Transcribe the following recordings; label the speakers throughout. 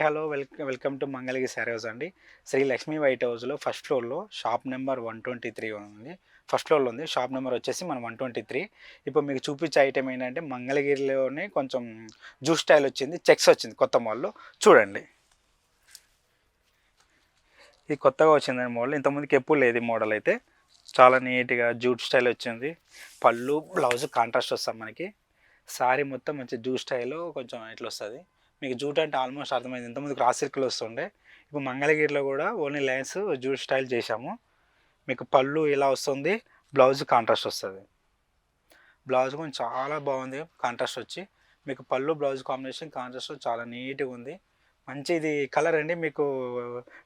Speaker 1: Hello welcome to Mangalagiri sari house అండి. Shri Lakshmi white హౌస్లో first ఫ్లోర్లో షాప్ నెంబర్ 123 ఉంది. ఫస్ట్ ఫ్లోర్లో ఉంది. షాప్ నెంబర్ వచ్చేసి మనం 123. ఇప్పుడు మీకు చూపించే ఐటమ్ ఏంటంటే మంగళగిరిలోనే కొంచెం జ్యూస్ స్టైల్ వచ్చింది, చెక్స్ వచ్చింది కొత్త మోడల్లో. చూడండి, ఇది కొత్తగా వచ్చిందండి మోడల్. ఇంతకుముందుకి ఎప్పుడు లేదు ఈ మోడల్. అయితే చాలా నీట్గా జూట్ స్టైల్ వచ్చింది. పళ్ళు బ్లౌజ్ కాంట్రాస్ట్ వస్తాం మనకి. శారీ మొత్తం మంచి జూట్ స్టైల్ కొంచెం ఇట్లా వస్తుంది. మీకు జూట్ అంటే ఆల్మోస్ట్ అర్థమైంది. ఇంతకుముందు క్రాస్ సిల్క్లో వస్తుండే, ఇప్పుడు మంగళగిరిలో కూడా ఓన్లీ లైన్స్ జూట్ స్టైల్ చేశాము. మీకు పళ్ళు ఇలా వస్తుంది, బ్లౌజ్ కాంట్రాస్ట్ వస్తుంది. బ్లౌజ్ కొంచెం చాలా బాగుంది కాంట్రాస్ట్ వచ్చి. మీకు పళ్ళు బ్లౌజ్ కాంబినేషన్ కాంట్రాస్ట్ చాలా నీట్గా ఉంది. మంచి ఇది కలర్ అండి. మీకు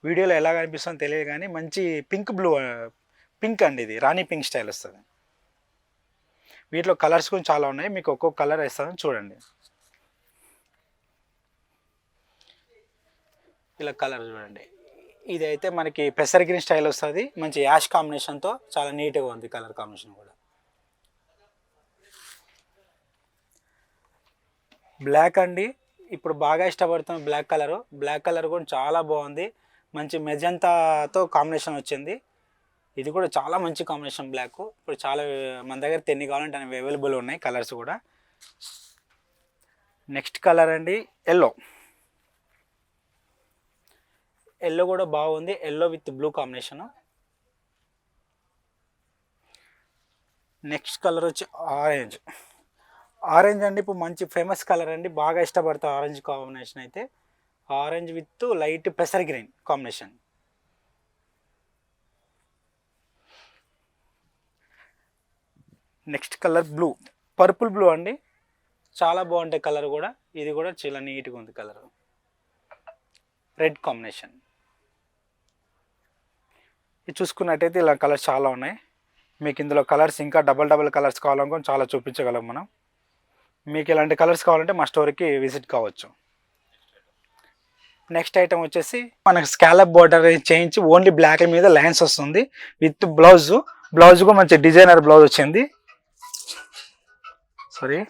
Speaker 1: వీడియోలో ఎలా కనిపిస్తుందో తెలియదు కానీ మంచి పింక్ అండి. ఇది రాణి పింక్ స్టైల్ వస్తుంది. వీటిలో కలర్స్ కూడా చాలా ఉన్నాయి. మీకు ఒక్కొక్క కలర్ వేస్తాను చూడండి. ఇలా కలర్ చూడండి. ఇది అయితే మనకి పెసర్ గ్రీన్ స్టైల్ వస్తుంది. మంచి యాష్ కాంబినేషన్తో చాలా నీట్గా ఉంది కలర్ కాంబినేషన్ కూడా. బ్లాక్ అండి, ఇప్పుడు బాగా ఇష్టపడుతున్న బ్లాక్ కలరు. బ్లాక్ కలర్ కూడా చాలా బాగుంది. మంచి మెజంతాతో కాంబినేషన్ వచ్చింది. ఇది కూడా చాలా మంచి కాంబినేషన్ బ్లాక్. ఇప్పుడు చాలా మన దగ్గర ఎన్ని కావాలంటే అవి అవైలబుల్ ఉన్నాయి కలర్స్ కూడా. నెక్స్ట్ కలర్ అండి ఎల్లో. ఎల్లో కూడా బాగుంది. Yellow with blue combination. Next colour వచ్చి ఆరెంజ్. ఆరెంజ్ అండి ఇప్పుడు మంచి ఫేమస్ కలర్ అండి. బాగా ఇష్టపడతా ఆరెంజ్ కాంబినేషన్ అయితే. ఆరెంజ్ విత్ లైట్ పెసర్ green combination. Next colour blue, purple blue అండి. చాలా బాగుంటాయి కలర్ కూడా. ఇది కూడా చాలా నీట్గా ఉంది కలర్. Red combination. ఇది చూసుకున్నట్టయితే ఇలా కలర్స్ చాలా ఉన్నాయి. మీకు ఇందులో కలర్స్ ఇంకా డబల్ కలర్స్ కావాలనుకో చాలా చూపించగలం మనం. మీకు ఇలాంటి కలర్స్ కావాలంటే మా స్టోర్కి విజిట్ కావచ్చు. నెక్స్ట్ ఐటమ్ వచ్చేసి మనకు స్కాలప్ బోర్డర్ చేయించి ఓన్లీ బ్లాక్ మీద లైన్స్ వస్తుంది విత్ బ్లౌజ్. బ్లౌజ్ కూడా మంచి డిజైనర్ బ్లౌజ్ వచ్చింది. సారీ,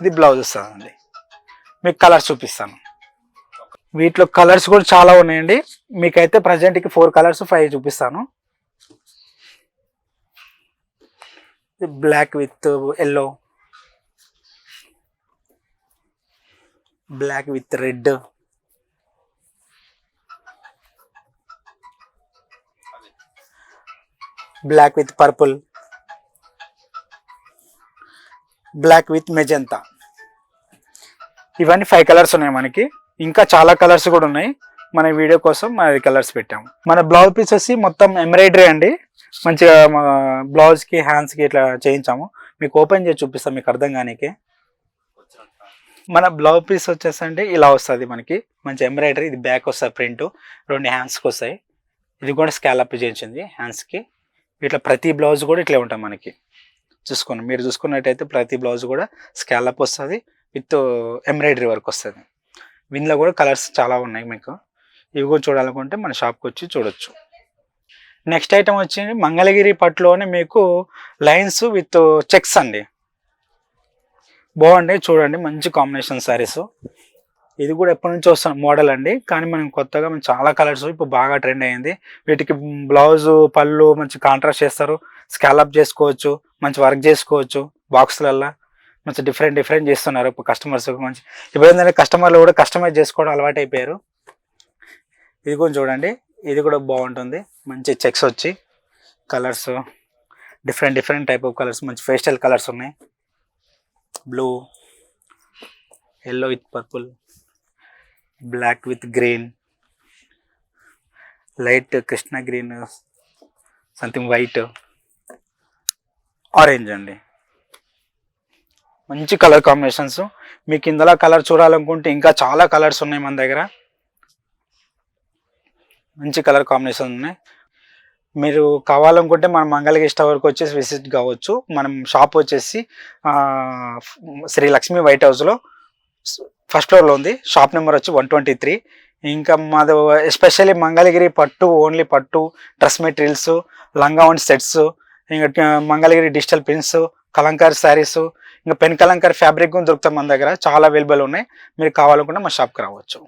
Speaker 1: ఇది బ్లౌజ్ వస్తుందండి. మీకు కలర్స్ చూపిస్తాను. వీటిలో కలర్స్ కూడా చాలా ఉన్నాయండి. మీకైతే ప్రజెంట్కి 4 కలర్స్ 5 చూపిస్తాను. Black with yellow, black with red, black with purple, black with magenta. ఇవన్నీ 5 కలర్స్ ఉన్నాయి మనకి. ఇంకా చాలా కలర్స్ కూడా ఉన్నాయి. మన వీడియో కోసం మన కలర్స్ పెట్టాము. మన బ్లౌజ్ పీస్ వచ్చి మొత్తం ఎంబ్రాయిడరీ అండి. మంచిగా బ్లౌజ్కి హ్యాండ్స్కి ఇట్లా చేయించాము. మీకు ఓపెన్ చేసి చూపిస్తాం మీకు అర్థం కానీకి. మన బ్లౌజ్ పీస్ వచ్చేసండి ఇలా వస్తుంది మనకి. మంచి ఎంబ్రాయిడరీ. ఇది బ్యాక్ వస్తుంది ప్రింట్. 2 హ్యాండ్స్కి వస్తాయి. ఇది కూడా స్కాలప్ చేయించింది హ్యాండ్స్కి. ఇట్లా ప్రతి బ్లౌజ్ కూడా ఇట్లా ఉంటాయి మనకి. చూసుకోండి, మీరు చూసుకున్నట్టయితే ప్రతి బ్లౌజ్ కూడా స్కాలప్ వస్తుంది విత్ ఎంబ్రాయిడరీ వర్క్ వస్తుంది. వీళ్ళలో కూడా కలర్స్ చాలా ఉన్నాయి. మీకు ఇవి కూడా చూడాలనుకుంటే మన షాప్కి వచ్చి చూడొచ్చు. నెక్స్ట్ ఐటమ్ వచ్చి మంగళగిరి పట్టులోనే మీకు లైన్స్ విత్ చెక్స్ అండి. బాగుండే చూడండి, మంచి కాంబినేషన్ శారీస్. ఇది కూడా ఎప్పటి నుంచి వస్తున్న మోడల్ అండి. కానీ మనం కొత్తగా చాలా కలర్స్ ఇప్పుడు బాగా ట్రెండ్ అయ్యింది. వీటికి బ్లౌజ్ పళ్ళు మంచి కాంట్రాస్ట్ చేస్తారు. స్కాలప్ చేసుకోవచ్చు, మంచి వర్క్ చేసుకోవచ్చు. బాక్సులల్లో మంచి డిఫరెంట్ చేస్తున్నారు ఇప్పుడు కస్టమర్స్. మంచి ఇప్పుడు ఏంటంటే కస్టమర్లు కూడా కస్టమైజ్ చేసుకోవడం అలవాటు అయిపోయారు. ఇది కూడా చూడండి, ఇది కూడా బాగుంటుంది. మంచి చెక్స్ వచ్చి colours different type of colours, మంచి పేస్టల్ కలర్స్ ఉన్నాయి. Blue, yellow with purple, black with green, light కృష్ణ గ్రీన్, సంథింగ్ వైట్, ఆరెంజ్ అండి. మంచి కలర్ కాంబినేషన్స్. మీకు ఇందులో కలర్ చూడాలనుకుంటే ఇంకా చాలా కలర్స్ ఉన్నాయి మన దగ్గర. మంచి కలర్ కాంబినేషన్ ఉన్నాయి. మీరు కావాలనుకుంటే మన మంగళగిరి స్టోర్కి వచ్చేసి విజిట్ కావచ్చు. మనం షాప్ వచ్చేసి శ్రీ లక్ష్మీ వైట్ హౌస్లో ఫస్ట్ ఫ్లోర్లో ఉంది. షాప్ నెంబర్ వచ్చి 123. ఇంకా మాది ఎస్పెషల్లీ మంగళగిరి పట్టు, ఓన్లీ పట్టు డ్రెస్ మెటీరియల్స్, లంగా ఓన్ సెట్స్, ఇంకా మంగళగిరి డిజిటల్ ప్రింట్స్, కలంకారీ శారీస్, ఇంకా పెన్ కలంకారీ ఫ్యాబ్రిక్ కూడా దొరుకుతాయి మన దగ్గర. చాలా అవైలబుల్ ఉన్నాయి. మీరు కావాలనుకుంటే మా షాప్కి రావచ్చు.